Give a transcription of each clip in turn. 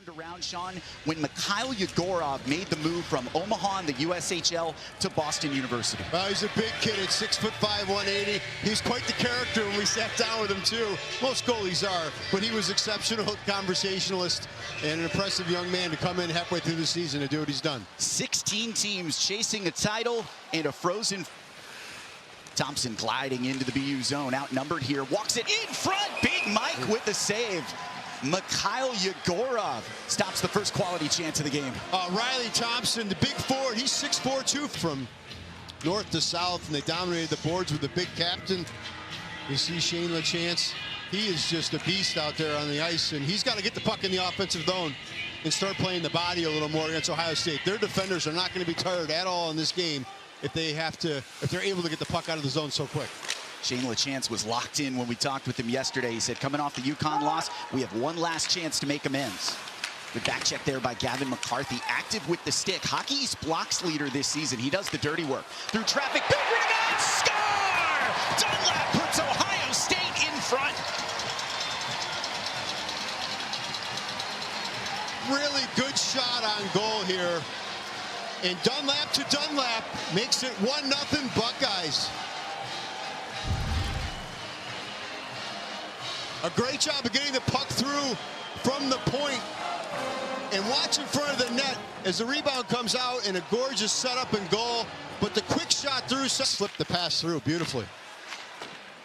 Turned around, Sean, when Mikhail Yegorov made the move from Omaha in the USHL to Boston University. Well, he's a big kid at 6'5", 180. He's quite the character when we sat down with him, too. Most goalies are, but he was exceptional conversationalist and an impressive young man to come in halfway through the season to do what he's done. 16 teams chasing a title and a frozen. Thompson gliding into the BU zone, outnumbered here, walks it in front. Big Mike with the save. Mikhail Yegorov stops the first quality chance of the game. Riley Thompson, the big forward, he's 6'4", too, from north to south, and they dominated the boards with the big captain. You see Shane LaChance. He is just a beast out there on the ice, and he's got to get the puck in the offensive zone and start playing the body a little more against Ohio State. Their defenders are not going to be tired at all in this game if they're able to get the puck out of the zone so quick. Shane LaChance was locked in when we talked with him yesterday. He said, coming off the UConn loss, we have one last chance to make amends. Good back check there by Gavin McCarthy, active with the stick. Hockey East blocks leader this season. He does the dirty work. Through traffic, big rebound, score! Dunlap puts Ohio State in front. Really good shot on goal here. And Dunlap to Dunlap makes it 1-0 Buckeyes. A great job of getting the puck through from the point. And watch in front of the net as the rebound comes out and a gorgeous setup and goal. But the quick shot through slipped the pass through beautifully.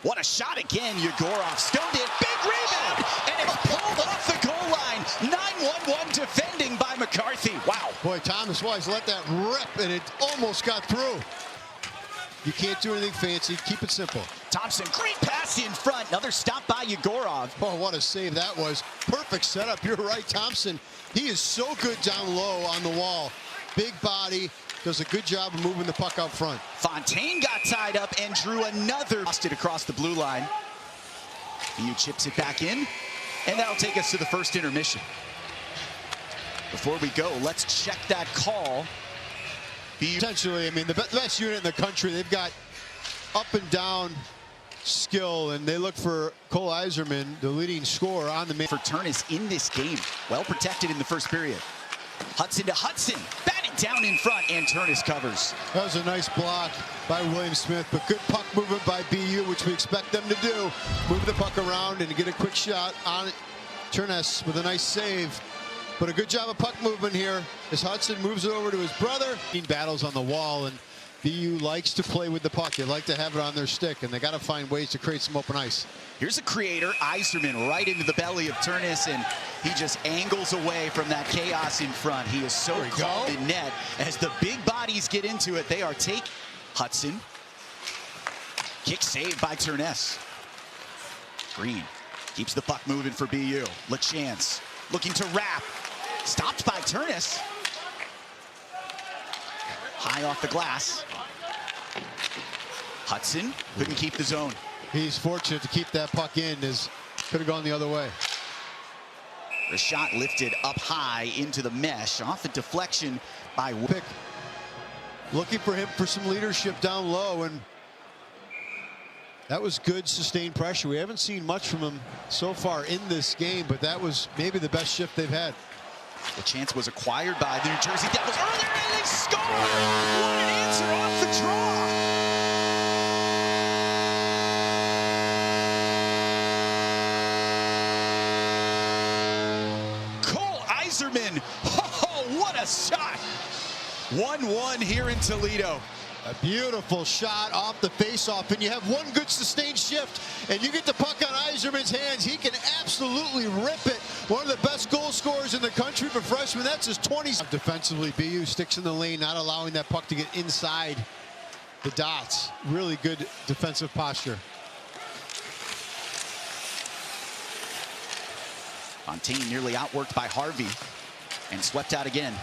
What a shot again. Yegorov stoned it. Big rebound. And it's pulled off the goal line. 9-1-1 defending by McCarthy. Wow. Boy, Thomas Wise let that rip, and it almost got through. You can't do anything fancy. Keep it simple. Thompson, great pass in front. Another stop by Yegorov. Oh, what a save that was. Perfect setup. You're right, Thompson. He is so good down low on the wall. Big body. Does a good job of moving the puck out front. Fontaine got tied up and drew another. Lost it across the blue line. BU chips it back in. And that'll take us to the first intermission. Before we go, let's check that call. Potentially, I mean, the best unit in the country. They've got up and down skill, and they look for Cole Iserman, the leading scorer on the man. For Turnus in this game, well protected in the first period. Hudson to Hudson, batted down in front, and Turnus covers. That was a nice block by William Smith, but good puck movement by BU, which we expect them to do. Move the puck around and get a quick shot on it. Turnus with a nice save. But a good job of puck movement here as Hudson moves it over to his brother. Battles on the wall, and BU likes to play with the puck. They like to have it on their stick, and they got to find ways to create some open ice. Here's a creator, Iserman, right into the belly of Turnus, and he just angles away from that chaos in front. He is so calm in net. As the big bodies get into it, they are taking. Hudson. Kick saved by Turnus. Green keeps the puck moving for BU. LaChance looking to wrap. Stopped by Turnus. High off the glass. Hudson couldn't keep the zone. He's fortunate to keep that puck in, as could have gone the other way. The shot lifted up high into the mesh off a deflection by Pick. Looking for him for some leadership down low, and that was good sustained pressure. We haven't seen much from him so far in this game, but that was maybe the best shift they've had. The chance was acquired by the New Jersey Devils earlier, and they score! What an answer off the draw! Cole Iserman, oh, what a shot! 1-1 here in Toledo. A beautiful shot off the faceoff, and you have one good sustained shift, and you get the puck on Iserman's hands. He can absolutely rip it. One of the best goal scorers in the country for freshmen. That's his 20s. Defensively, BU sticks in the lane, not allowing that puck to get inside the dots. Really good defensive posture. Fontaine nearly outworked by Harvey and swept out again.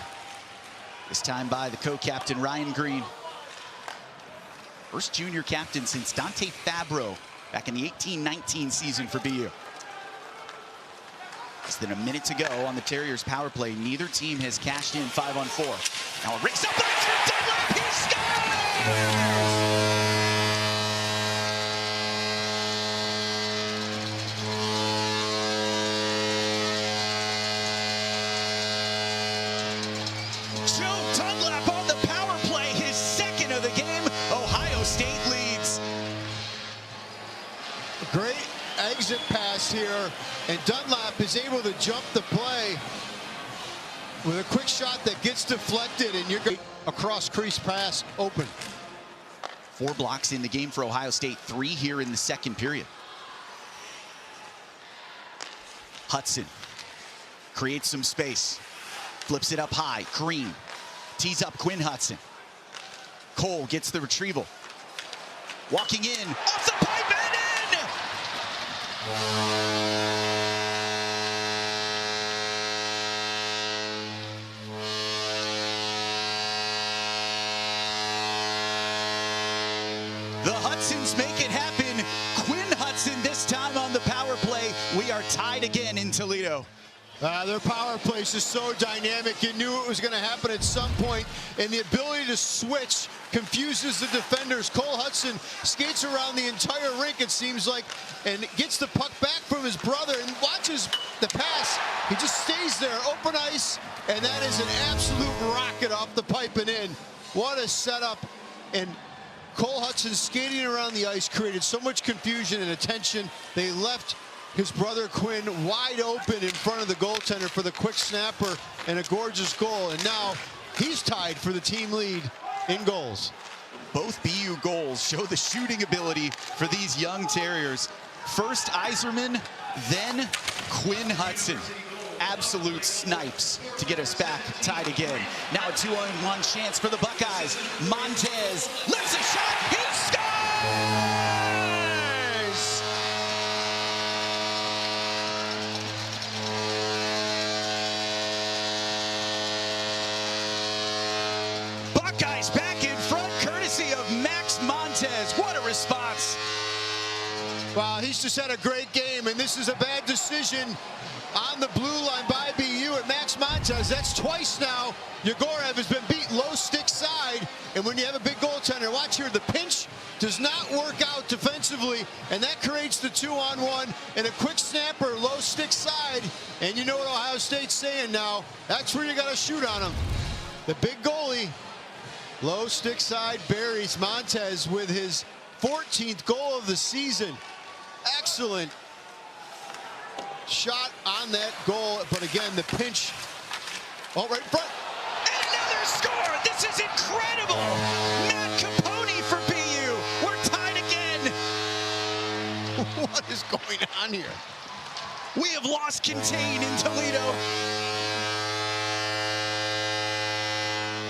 This time by the co-captain Ryan Green. First junior captain since Dante Fabro back in the 18-19 season for BU. Less than a minute to go on the Terriers power play. Neither team has cashed in 5-on-4. Now a race up there for Dunlap. He scores! And Dunlap is able to jump the play with a quick shot that gets deflected, and you're going across crease pass open. 4 blocks in the game for Ohio State, 3 here in the second period. Hudson creates some space, flips it up high. Green tees up Quinn Hudson. Cole gets the retrieval. Walking in, off the pipe and in! The Hudsons make it happen. Quinn Hudson this time on the power play. We are tied again in Toledo. Their power play is just so dynamic. You knew it was going to happen at some point, and the ability to switch confuses the defenders. Cole Hudson skates around the entire rink, it seems like, and gets the puck back from his brother and watches the pass. He just stays there, open ice, and that is an absolute rocket off the pipe and in. What a setup. And Cole Hudson skating around the ice created so much confusion and attention. They left his brother Quinn wide open in front of the goaltender for the quick snapper and a gorgeous goal. And now he's tied for the team lead in goals. Both BU goals show the shooting ability for these young Terriers. First Yzerman, then Quinn Hudson. Absolute snipes to get us back tied again. Now a 2-on-1 chance for the Buckeyes. Montez lifts a shot. He scores! Buckeyes back in front, courtesy of Max Montez. What a response. Wow, he's just had a great game, and this is a bad decision on the blue line by BU and Max Montez. That's twice now. Yegorev has been beat low stick side, and when you have a big goaltender, watch here, the pinch does not work out defensively, and that creates the 2-on-1 and a quick snapper low stick side. And you know what Ohio State's saying now, that's where you got to shoot on them. The big goalie, low stick side, buries Montez with his 14th goal of the season. Excellent shot on that goal, but again, the pinch. Oh, right in front. And another score! This is incredible! Matt Capone for BU. We're tied again. What is going on here? We have lost contain in Toledo.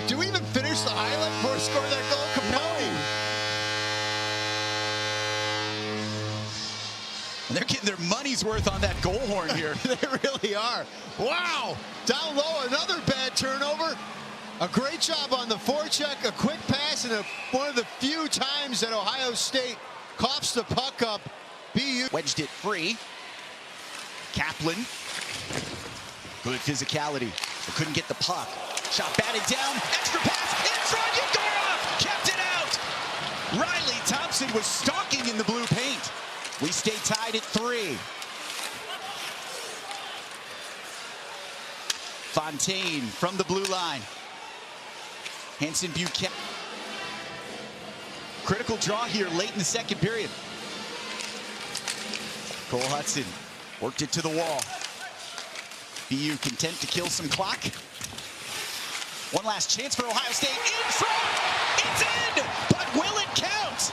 Do we even finish the highlight before we score that goal? Capone. And they're getting their money's worth on that goal horn here. They really are. Wow. Down low, another bad turnover. A great job on the forecheck, a quick pass, and one of the few times that Ohio State coughs the puck up. BU wedged it free. Kaplan. Good physicality, but couldn't get the puck. Shot batted down, extra pass, in front, Yegorov kept it out. Riley Thompson was stalking in the blue paint. We stay tied at 3. Fontaine from the blue line. Hanson Buchanan. Critical draw here late in the second period. Cole Hudson worked it to the wall. BU content to kill some clock. One last chance for Ohio State. In front! It's in! But will it count?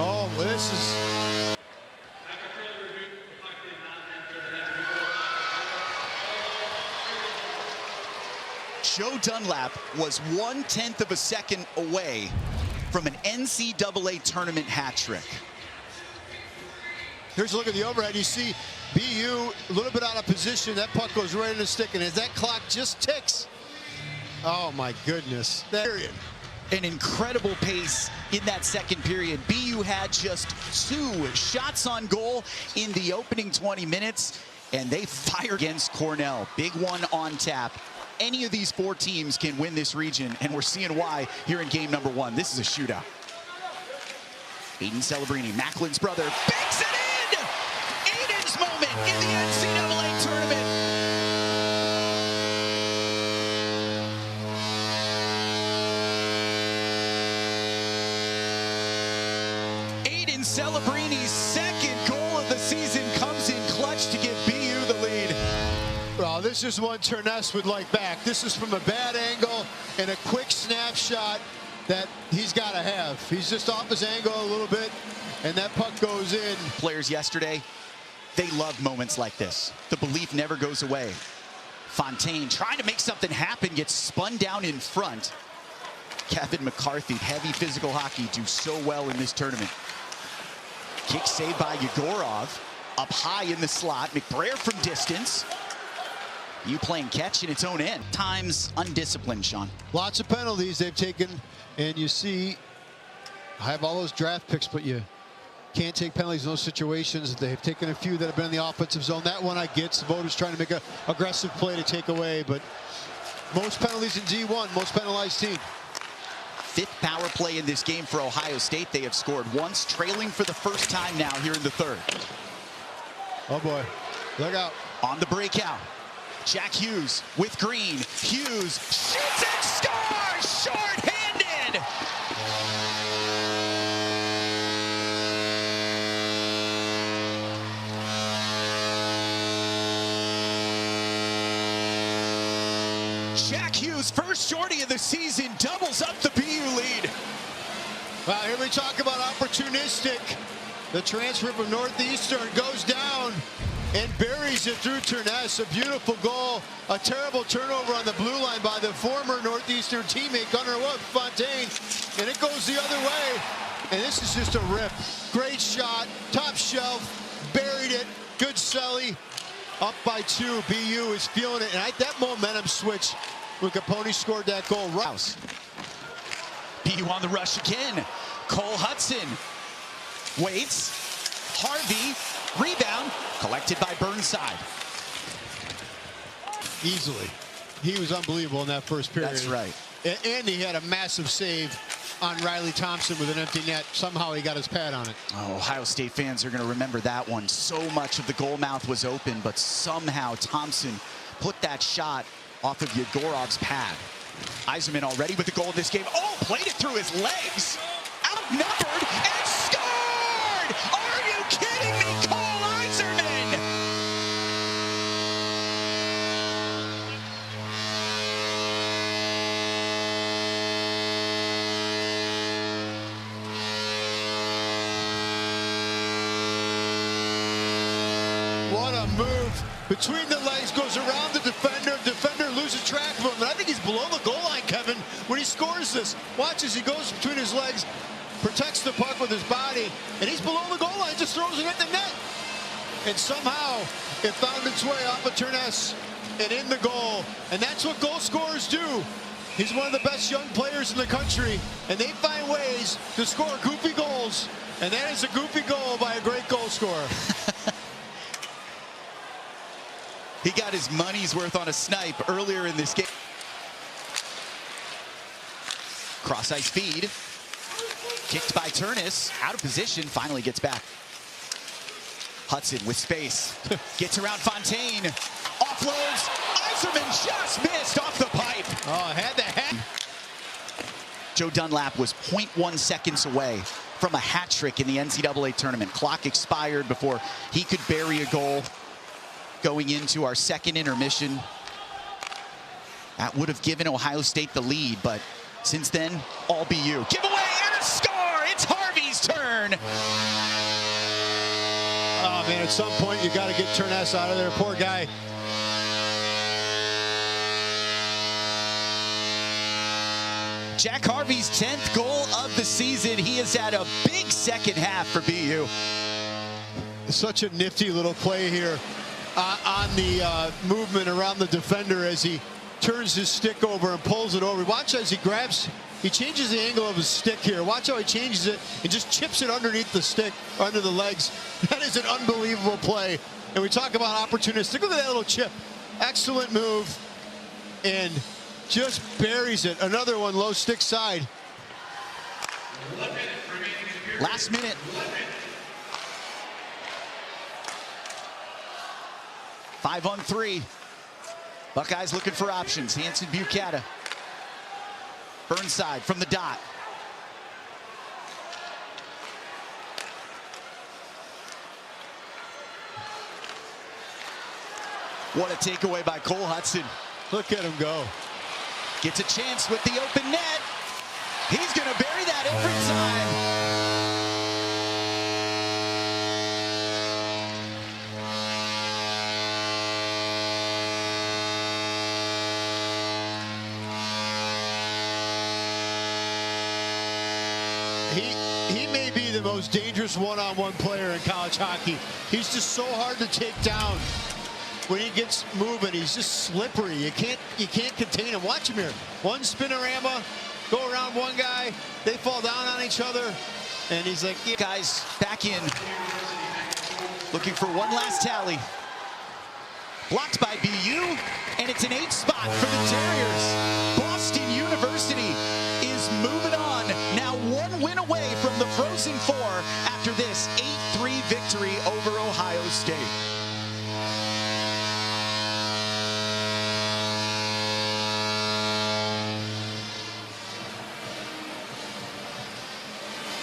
Oh, well, this is... Joe Dunlap was 1/10 of a second away from an NCAA tournament hat trick. Here's a look at the overhead. You see BU a little bit out of position. That puck goes right in the stick, and as that clock just ticks, oh my goodness. Period. An incredible pace in that second period. BU had just 2 shots on goal in the opening 20 minutes, and they fired against Cornell. Big one on tap. Any of these 4 teams can win this region, and we're seeing why here in game number 1. This is a shootout. Aiden Celebrini, Macklin's brother, banks it in! Aiden's moment in the NCAA tournament. Tony's second goal of the season comes in clutch to give BU the lead. Well, this is one Turness would like back. This is from a bad angle and a quick snapshot that he's got to have. He's just off his angle a little bit, and that puck goes in. Players yesterday, they love moments like this. The belief never goes away. Fontaine trying to make something happen, gets spun down in front. Kevin McCarthy, heavy physical hockey, do so well in this tournament. Kick saved by Yegorov, up high in the slot. McBrayer from distance. You playing catch in its own end. Times undisciplined, Sean. Lots of penalties they've taken, and you see, I have all those draft picks, but you can't take penalties in those situations. They've taken a few that have been in the offensive zone. That one I get. Svoboda's trying to make an aggressive play to take away, but most penalties in D1, most penalized team. Fifth power play in this game for Ohio State. They have scored once, trailing for the first time now here in the third. Oh boy, look out. On the breakout, Jack Hughes with Green. Hughes shoots and scores, short-handed. Jack Hughes, first shorty of the season, doubles up the BU lead. Well, here we talk about opportunistic. The transfer from Northeastern goes down and buries it through Turness. A beautiful goal. A terrible turnover on the blue line by the former Northeastern teammate, Gunnar Fontaine. And it goes the other way. And this is just a rip. Great shot. Top shelf. Buried it. Good Selly. Up by 2. BU is feeling it. And that momentum switch when Capone scored that goal. Rouse. BU on the rush again. Cole Hudson waits. Harvey, rebound, collected by Burnside. Easily. He was unbelievable in that first period. That's right. And he had a massive save on Riley Thompson with an empty net. Somehow he got his pad on it. Oh, Ohio State fans are going to remember that one. So much of the goal mouth was open, but somehow Thompson put that shot off of Yegorov's pad. Yzerman already with the goal in this game. Oh, played it through his legs. Outnumbered and scored! Are you kidding me, Cole Yzerman? What a move. Between the legs, goes around the defender. Defender loses track of him. And I think he's below the goal line, Kevin, when he scores this. Watch as he goes between his legs, protects the puck with his body, and he's below the goal line, just throws it at the net. And somehow it found its way off of Turness and in the goal. And that's what goal scorers do. He's one of the best young players in the country, and they find ways to score goofy goals. And that is a goofy goal by a great goal scorer. He got his money's worth on a snipe earlier in this game. Cross-ice feed. Kicked by Turness. Out of position. Finally gets back. Hudson with space. Gets around Fontaine. Offloads. Yzerman just missed off the pipe. Oh, had the hat. Joe Dunlap was 0.1 seconds away from a hat trick in the NCAA tournament. Clock expired before he could bury a goal. Going into our second intermission. That would have given Ohio State the lead, but since then, all BU. Giveaway and a score! It's Harvey's turn! Oh, man, at some point, you got to get Turness out of there. Poor guy. Jack Harvey's 10th goal of the season. He has had a big second half for BU. Such a nifty little play here. On the movement around the defender as he turns his stick over and pulls it over. Watch as he grabs, he changes the angle of his stick here. Watch how he changes it and just chips it underneath the stick, under the legs. That is an unbelievable play. And we talk about opportunistic. Look at that little chip. Excellent move. And just buries it. Another one, low stick side. Last minute. Five on three. Buckeyes looking for options. Hanson Bucata. Burnside from the dot. What a takeaway by Cole Hudson. Look at him go. Gets a chance with the open net. He's going to bury that every time. He may be the most dangerous one-on-one player in college hockey. He's just so hard to take down. When he gets moving, he's just slippery. You can't contain him. Watch him here. One spinorama, go around one guy, they fall down on each other, and he's like, yeah. Guys back in, looking for one last tally. Blocked by BU, and it's an 8 spot for the Terriers. Boston University is moving on. Now 1 win away from the Frozen Four after this 8-3 victory over Ohio State.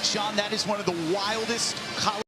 Sean, that is one of the wildest college